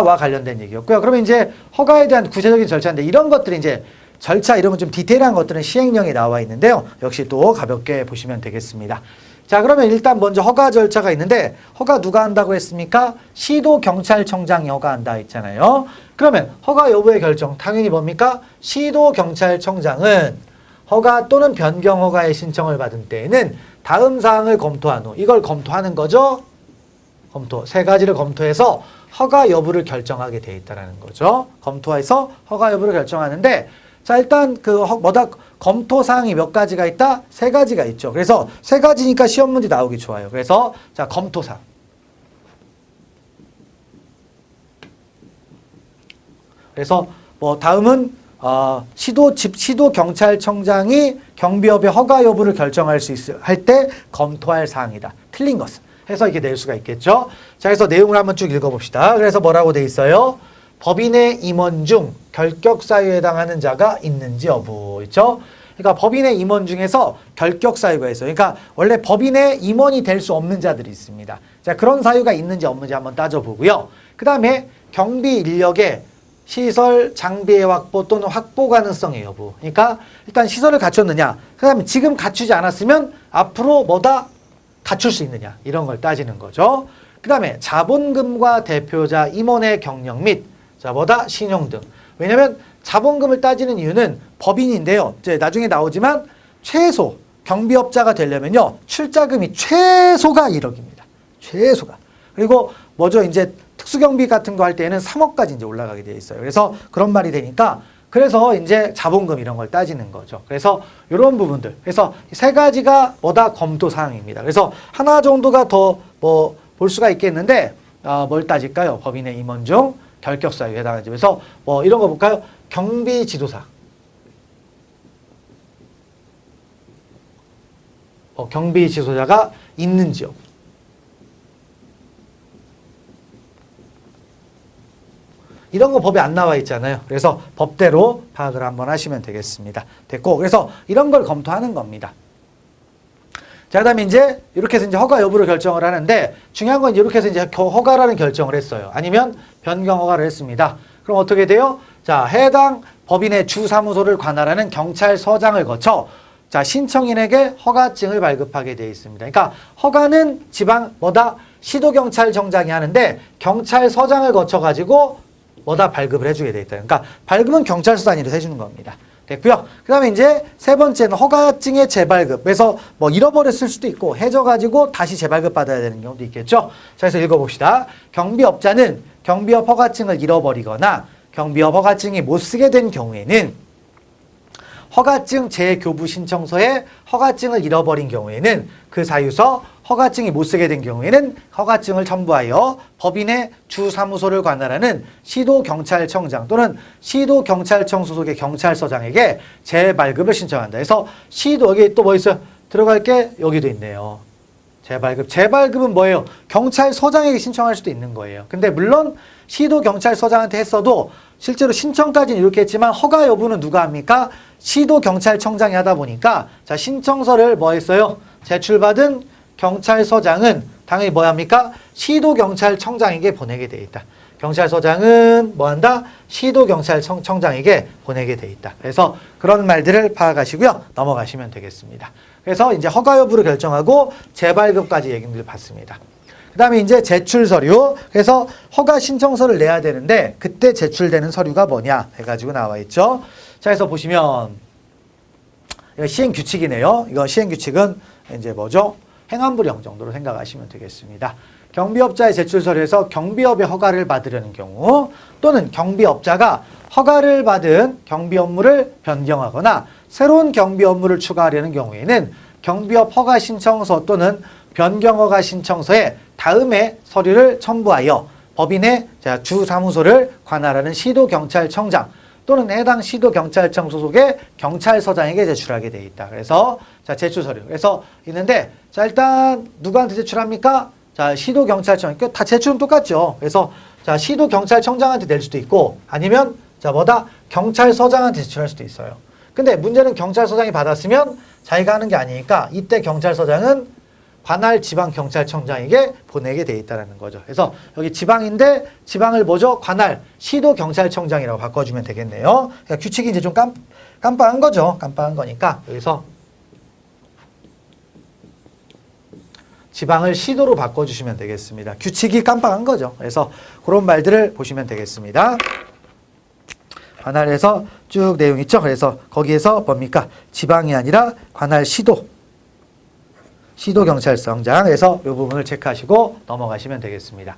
절차와 관련된 얘기였고요. 그러면 이제 허가에 대한 구체적인 절차인데 이런 것들이 이제 절차 이런 건 좀 디테일한 것들은 시행령에 나와 있는데요. 역시 또 가볍게 보시면 되겠습니다. 자, 그러면 일단 먼저 허가 절차가 있는데 허가 누가 한다고 했습니까? 시도경찰청장이 허가한다 했잖아요. 그러면 허가 여부의 결정 당연히 뭡니까? 시도경찰청장은 허가 또는 변경 허가의 신청을 받은 때에는 다음 사항을 검토한 후 이걸 검토하는 거죠. 세 가지를 검토해서 허가 여부를 결정하게 돼 있다는 거죠. 검토해서 허가 여부를 결정하는데 자, 일단 검토 사항이 몇 가지가 있다? 3가지가 있죠. 그래서 3가지니까 시험 문제 나오기 좋아요. 그래서 자, 검토 사항. 그래서 다음은 시도경찰청장이 경비업의 허가 여부를 결정할 때 검토할 사항이다. 틀린 것은 해서 이렇게 낼 수가 있겠죠. 자, 그래서 내용을 한번 쭉 읽어봅시다. 그래서 뭐라고 돼 있어요? 법인의 임원 중 결격 사유에 해당하는 자가 있는지 여부 있죠. 그러니까 법인의 임원 중에서 결격 사유가 있어요. 그러니까 원래 법인의 임원이 될 수 없는 자들이 있습니다. 자, 그런 사유가 있는지 없는지 한번 따져보고요. 그 다음에 경비 인력의 시설 장비의 확보 또는 확보 가능성의 여부. 그러니까 일단 시설을 갖췄느냐. 그 다음에 지금 갖추지 않았으면 앞으로 갖출 수 있느냐. 이런 걸 따지는 거죠. 그 다음에 자본금과 대표자 임원의 경력 및 신용 등. 왜냐하면 자본금을 따지는 이유는 법인인데요. 이제 나중에 나오지만 최소 경비업자가 되려면요. 출자금이 최소가 1억입니다. 최소가. 그리고 이제 특수경비 같은 거 할 때는 3억까지 이제 올라가게 돼 있어요. 그래서 그런 말이 되니까 그래서 이제 자본금 이런 걸 따지는 거죠. 그래서 이런 부분들. 그래서 3가지가 검토 사항입니다. 그래서 하나 정도가 더 볼 수가 있겠는데 뭘 따질까요? 법인의 임원 중 결격 사유에 해당하죠. 그래서 이런 거 볼까요? 경비 지도사. 경비 지도자가 있는지요. 이런 거 법에 안 나와 있잖아요. 그래서 법대로 파악을 한번 하시면 되겠습니다. 됐고, 그래서 이런 걸 검토하는 겁니다. 자, 그 다음에 이제 이렇게 해서 이제 허가 여부를 결정을 하는데 중요한 건 이렇게 해서 이제 허가라는 결정을 했어요. 아니면 변경 허가를 했습니다. 그럼 어떻게 돼요? 자, 해당 법인의 주사무소를 관할하는 경찰서장을 거쳐 자, 신청인에게 허가증을 발급하게 되어 있습니다. 그러니까 허가는 시도경찰청장이 하는데 경찰서장을 거쳐가지고 발급을 해주게 돼 있다. 그러니까 발급은 경찰서 단위로 해주는 겁니다. 됐고요. 그 다음에 이제 3번째는 허가증의 재발급. 그래서 잃어버렸을 수도 있고 해져가지고 다시 재발급 받아야 되는 경우도 있겠죠. 자, 그래서 읽어봅시다. 경비업자는 경비업 허가증을 잃어버리거나 경비업 허가증이 못 쓰게 된 경우에는 허가증 재교부 신청서에 허가증을 잃어버린 경우에는 그 사유서 허가증이 못 쓰게 된 경우에는 허가증을 첨부하여 법인의 주사무소를 관할하는 시도경찰청장 또는 시도경찰청 소속의 경찰서장에게 재발급을 신청한다. 그래서 여기 또 있어요? 들어갈 게 여기도 있네요. 재발급. 재발급은 뭐예요? 경찰서장에게 신청할 수도 있는 거예요. 근데 물론 시도경찰서장한테 했어도 실제로 신청까지는 이렇게 했지만 허가 여부는 누가 합니까? 시도경찰청장이 하다 보니까 자, 신청서를 했어요? 제출받은 경찰서장은 당연히 합니까? 시도경찰청장에게 보내게 돼 있다. 경찰서장은 한다? 시도경찰청장에게 보내게 돼 있다. 그래서 그런 말들을 파악하시고요. 넘어가시면 되겠습니다. 그래서 이제 허가 여부를 결정하고 재발급까지 얘기를 받습니다. 그 다음에 이제 제출 서류. 그래서 허가 신청서를 내야 되는데 그때 제출되는 서류가 뭐냐 해가지고 나와 있죠. 자, 그래서 보시면 이거 시행규칙이네요. 이거 시행규칙은 이제 행안부령 정도로 생각하시면 되겠습니다. 경비업자의 제출 서류에서 경비업의 허가를 받으려는 경우 또는 경비업자가 허가를 받은 경비 업무를 변경하거나 새로운 경비 업무를 추가하려는 경우에는 경비업 허가 신청서 또는 변경 허가 신청서에 다음의 서류를 첨부하여 법인의 주사무소를 관할하는 시도경찰청장 또는 해당 시도경찰청 소속의 경찰서장에게 제출하게 되어 있다. 그래서 제출 서류. 그래서 있는데 일단 누구한테 제출합니까? 시도경찰청. 다 제출은 똑같죠. 그래서 시도경찰청장한테 낼 수도 있고 아니면 경찰서장한테 제출할 수도 있어요. 근데 문제는 경찰서장이 받았으면 자기가 하는 게 아니니까 이때 경찰서장은 관할 지방경찰청장에게 보내게 돼 있다는 거죠. 그래서 여기 지방인데 지방을 뭐죠? 관할 시도경찰청장이라고 바꿔주면 되겠네요. 그러니까 규칙이 이제 좀 깜빡한 거죠. 깜빡한 거니까 여기서 지방을 시도로 바꿔주시면 되겠습니다. 규칙이 깜빡한 거죠. 그래서 그런 말들을 보시면 되겠습니다. 관할에서 쭉 내용 있죠. 그래서 거기에서 뭡니까? 지방이 아니라 관할 시도경찰청장. 그래서 이 부분을 체크하시고 넘어가시면 되겠습니다.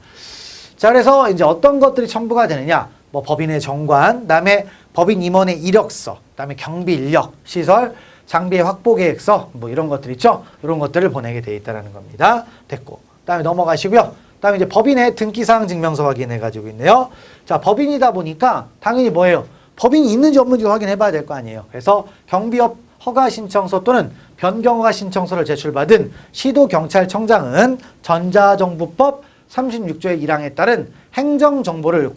자, 그래서 이제 어떤 것들이 첨부가 되느냐? 뭐 법인의 정관, 그다음에 법인 임원의 이력서, 그다음에 경비 인력, 시설, 장비의 확보 계획서, 뭐 이런 것들 있죠. 이런 것들을 보내게 돼 있다라는 겁니다. 됐고, 그다음에 넘어가시고요. 그다음에 이제 법인의 등기사항 증명서 확인해 가지고 있네요. 자, 법인이다 보니까 당연히 뭐예요? 법인이 있는지 없는지 확인해 봐야 될 거 아니에요. 그래서 경비업 허가 신청서 또는 변경허가 신청서를 제출받은 시도경찰청장은 전자정부법 36조의 1항에 따른 행정정보의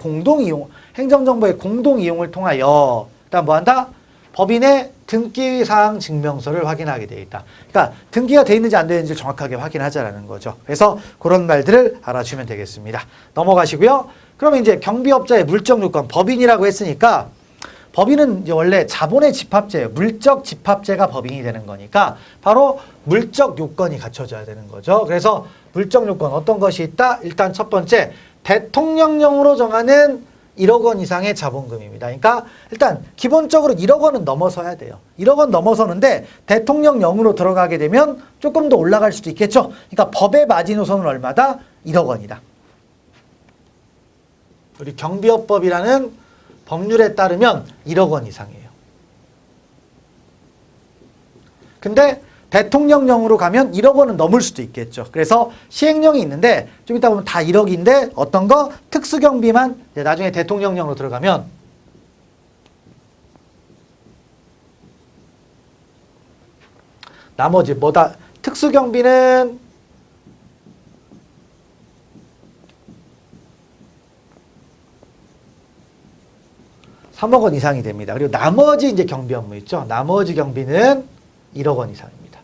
공동이용을 통하여 일단 뭐한다? 법인의 등기사항 증명서를 확인하게 되어 있다. 그러니까 등기가 되어 있는지 안 되어 있는지 정확하게 확인하자라는 거죠. 그래서 그런 말들을 알아주면 되겠습니다. 넘어가시고요. 그러면 이제 경비업자의 물적 요건, 법인이라고 했으니까 법인은 이제 원래 자본의 집합제예요. 물적 집합제가 법인이 되는 거니까 바로 물적 요건이 갖춰져야 되는 거죠. 그래서 물적 요건 어떤 것이 있다? 일단 첫 번째, 대통령령으로 정하는 1억 원 이상의 자본금입니다. 그러니까 일단 기본적으로 1억 원은 넘어서야 돼요. 1억 원 넘어서는데 대통령령으로 들어가게 되면 조금 더 올라갈 수도 있겠죠. 그러니까 법의 마지노선은 얼마다? 1억 원이다. 우리 경비업법이라는 법률에 따르면 1억 원 이상이에요. 근데 대통령령으로 가면 1억 원은 넘을 수도 있겠죠. 그래서 시행령이 있는데 좀 이따 보면 다 1억인데 어떤 거? 특수경비만 이제 나중에 대통령령으로 들어가면 나머지 뭐다? 특수경비는 3억 원 이상이 됩니다. 그리고 나머지 이제 경비 업무 있죠. 나머지 경비는 1억 원 이상입니다.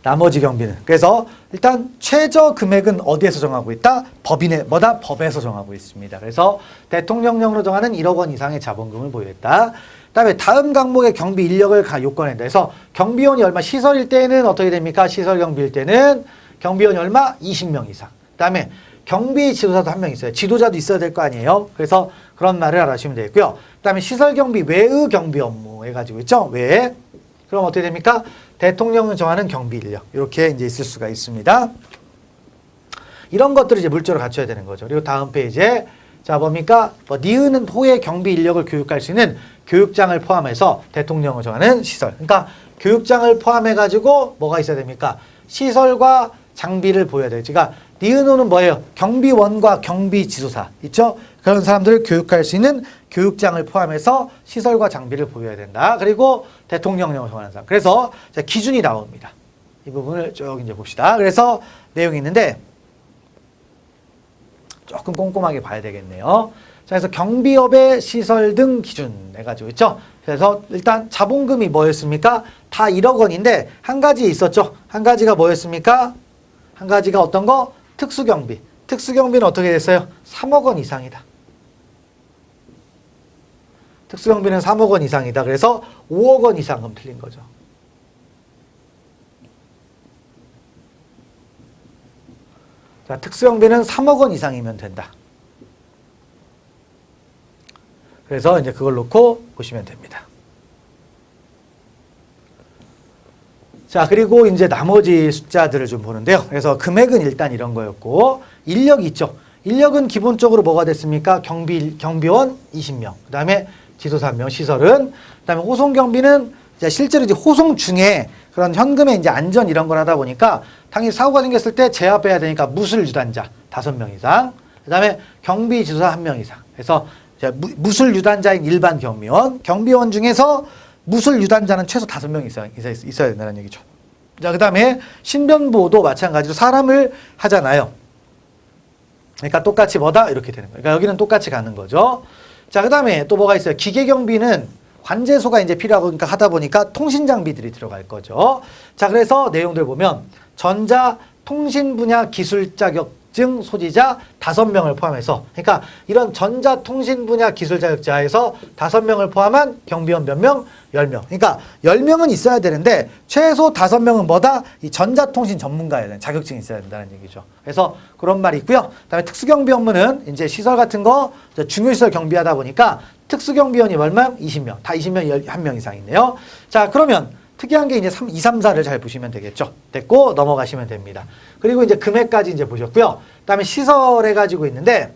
나머지 경비는. 그래서 일단 최저 금액은 어디에서 정하고 있다? 법에서 정하고 있습니다. 그래서 대통령령으로 정하는 1억 원 이상의 자본금을 보유했다. 그다음에 다음 강목의 경비 인력을 요건한다. 그래서 경비원이 얼마? 시설일 때는 어떻게 됩니까? 시설 경비일 때는 경비원이 얼마? 20명 이상. 그다음에 경비 지도자도 한 명 있어요. 지도자도 있어야 될 거 아니에요. 그래서 그런 말을 알아주시면 되겠고요. 그다음에 시설 경비 외의 경비 업무 해가지고 있죠. 외에. 그럼 어떻게 됩니까? 대통령을 정하는 경비 인력. 이렇게 이제 있을 수가 있습니다. 이런 것들을 이제 물적으로 갖춰야 되는 거죠. 그리고 다음 페이지에 자 뭡니까? 니은은 호의 경비 인력을 교육할 수 있는 교육장을 포함해서 대통령을 정하는 시설. 그러니까 교육장을 포함해가지고 뭐가 있어야 됩니까? 시설과 장비를 보여야 돼요. 그러니까 니은호는 뭐예요? 경비원과 경비지도사 있죠? 그런 사람들을 교육할 수 있는 교육장을 포함해서 시설과 장비를 보여야 된다. 그리고 대통령령을 정하는 사람. 그래서 기준이 나옵니다. 이 부분을 쭉 이제 봅시다. 그래서 내용이 있는데 조금 꼼꼼하게 봐야 되겠네요. 자, 그래서 경비업의 시설 등 기준 해가지고 있죠. 그래서 일단 자본금이 뭐였습니까? 다 1억 원인데 한 가지 있었죠. 한 가지가 뭐였습니까? 한 가지가 어떤 거? 특수경비. 특수경비는 어떻게 됐어요? 3억 원 이상이다. 특수경비는 3억 원 이상이다. 그래서 5억 원 이상은 틀린 거죠. 자, 특수경비는 3억 원 이상이면 된다. 그래서 이제 그걸 놓고 보시면 됩니다. 자, 그리고 이제 나머지 숫자들을 좀 보는데요. 그래서 금액은 일단 이런 거였고, 인력이 있죠. 인력은 기본적으로 뭐가 됐습니까? 경비원 20명. 그 다음에 지도사 1명, 시설은. 그 다음에 호송경비는 이제 실제로 이제 호송 중에 그런 현금의 이제 안전 이런 걸 하다 보니까 당연히 사고가 생겼을 때 제압해야 되니까 무술 유단자 5명 이상. 그 다음에 경비 지도사 1명 이상. 그래서 무술 유단자인 일반 경비원. 경비원 중에서 무술 유단자는 최소 5명 있어야 된다는 얘기죠. 자, 그 다음에 신변보호도 마찬가지로 사람을 하잖아요. 그러니까 똑같이 뭐다? 이렇게 되는 거예요. 그러니까 여기는 똑같이 가는 거죠. 자, 그 다음에 또 뭐가 있어요? 기계경비는 관제소가 이제 필요하고 그러니까 하다 보니까 통신 장비들이 들어갈 거죠. 자, 그래서 내용들 보면 전자 통신 분야 기술 자격증 소지자 5명을 포함해서 그러니까 이런 전자통신 분야 기술 자격자에서 5명을 포함한 경비원 몇 명? 10명. 그러니까 10명은 있어야 되는데 최소 5명은 뭐다? 이 전자통신 전문가여야 되는 자격증이 있어야 된다는 얘기죠. 그래서 그런 말이 있고요. 그다음에 특수경비 업무는 이제 시설 같은 거 중요시설 경비하다 보니까 특수경비원이 얼마? 20명. 다 20명 1명 이상 있네요. 자, 그러면 특이한 게 이제 2, 3, 4를 잘 보시면 되겠죠. 됐고 넘어가시면 됩니다. 그리고 이제 금액까지 이제 보셨고요. 그다음에 시설 해가지고 있는데